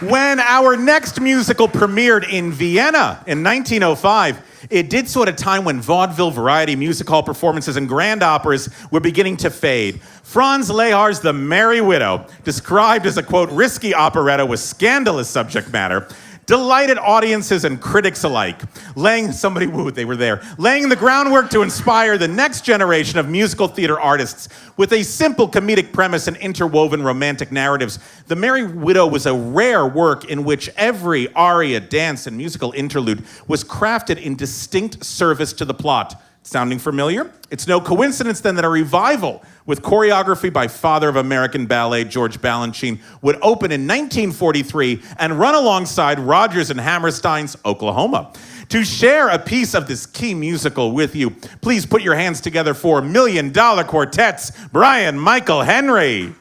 When our next musical premiered in Vienna in 1905, it did so at a time when vaudeville, variety, music hall performances, and grand operas were beginning to fade. Franz Lehar's The Merry Widow, described as a, quote, risky operetta with scandalous subject matter, delighted audiences and critics alike, laying the groundwork to inspire the next generation of musical theater artists with a simple comedic premise and interwoven romantic narratives. The Merry Widow was a rare work in which every aria, dance, and musical interlude was crafted in distinct service to the plot. Sounding familiar? It's no coincidence then that a revival with choreography by father of American ballet George Balanchine would open in 1943 and run alongside Rodgers and Hammerstein's Oklahoma. To share a piece of this key musical with you, please put your hands together for $1 Million Quartet's Brian Michael Henry.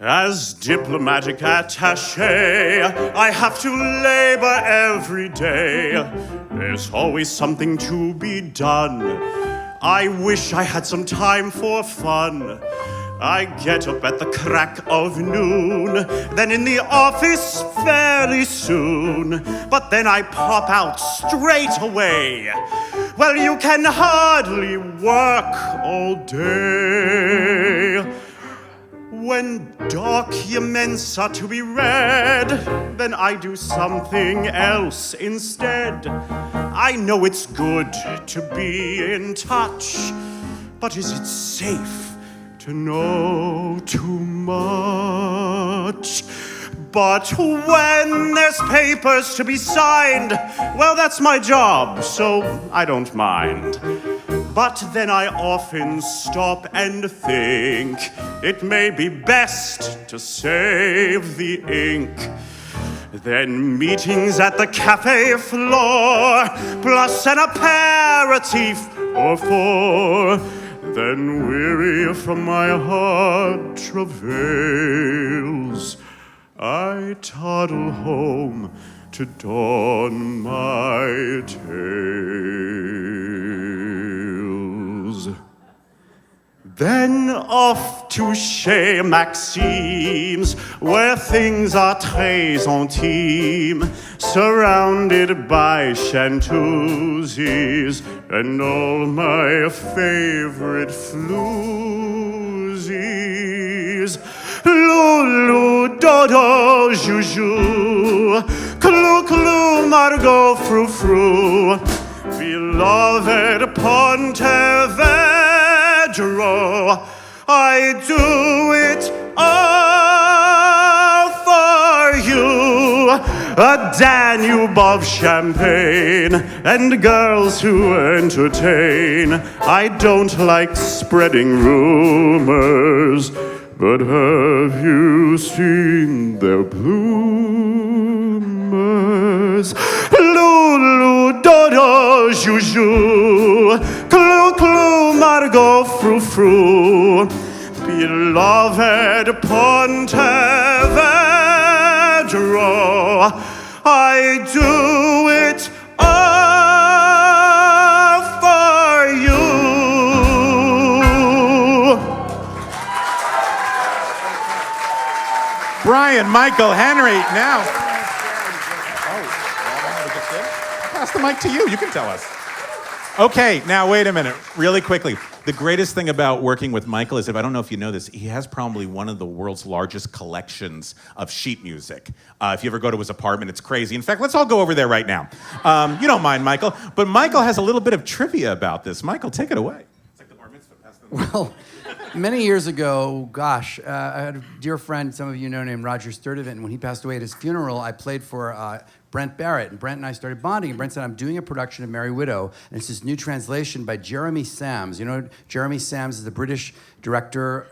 As diplomatic attaché, I have to labor every day. There's always something to be done. I wish I had some time for fun. I get up at the crack of noon, then in the office fairly soon. But then I pop out straight away. Well, you can hardly work all day. When documents are to be read, then I do something else instead. I know it's good to be in touch, but is it safe to know too much? But when there's papers to be signed, well, that's my job, so I don't mind. But then I often stop and think it may be best to save the ink. Then meetings at the cafe floor, plus an aperitif or four. Then weary from my heart travails, I toddle home to dawn my tales. Then off to chez Maxims, where things are très intime, surrounded by chanteuses and all my favorite floozies. Loulou, dodo, joujou, clou, clou, margot, frou, frou, beloved Pontevedra, I do it all for you. A Danube of champagne and girls who entertain. I don't like spreading rumors, but have you seen their bloomers? Loulou, dodo, joujou, clou, clou, margot, frou, frou, beloved Pontevedra, I do it all for you. Brian Michael Henry, now. I'll pass the mic to you. You can tell us. Okay, now wait a minute, really quickly. The greatest thing about working with Michael is, I don't know if you know this, he has probably one of the world's largest collections of sheet music. If you ever go to his apartment, it's crazy. In fact, let's all go over there right now. You don't mind, Michael, but Michael has a little bit of trivia about this. Michael, take it away. It's like the bar mitzvah. Pass the mic. Well, many years ago, gosh, I had a dear friend, some of you know, named Roger Sturdivant, and when he passed away at his funeral, I played for Brent Barrett, and Brent and I started bonding, and Brent said, I'm doing a production of Merry Widow, and it's this new translation by Jeremy Sams. You know, Jeremy Sams is the British director,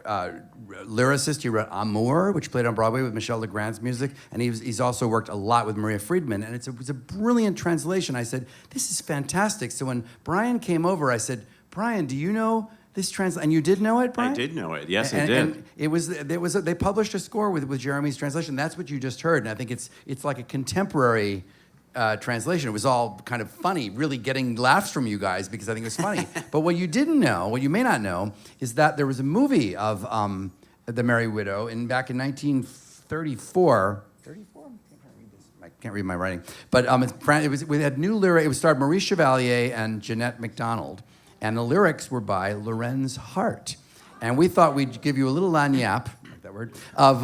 lyricist. He wrote Amour, which played on Broadway with Michel Legrand's music, and he's also worked a lot with Maria Friedman, and it was a brilliant translation. I said, this is fantastic. So when Brian came over, I said, Brian, do you know this translation? And you did know it, Brian? I did know it. Yes, I did. And they published a score with Jeremy's translation. That's what you just heard, and I think it's like a contemporary translation. It was all kind of funny, really getting laughs from you guys because I think it was funny. But what you didn't know, what you may not know, is that there was a movie of The Merry Widow back in 1934. 34? I can't read my writing. But we had new lyrics. It was starred Maurice Chevalier and Jeanette MacDonald. And the lyrics were by Lorenz Hart. And we thought we'd give you a little lagniappe, like that word, of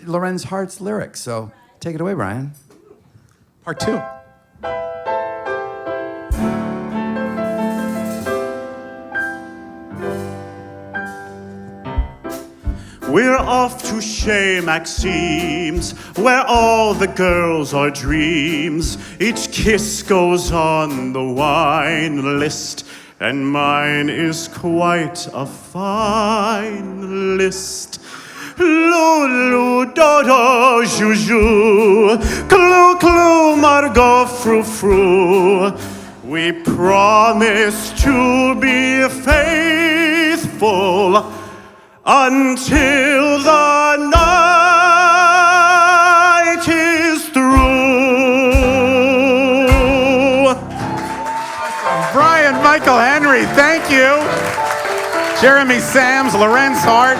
Lorenz Hart's lyrics. So take it away, Brian. Part 2. We're off to Chez Maxims, where all the girls are dreams. Each kiss goes on the wine list, and mine is quite a fine list. Lulu, dodo, juju, clou, clou, margot, frou, frou. We promise to be faithful until the night is through. Brian Michael Henry, thank you. Jeremy Sams, Lorenz Hart.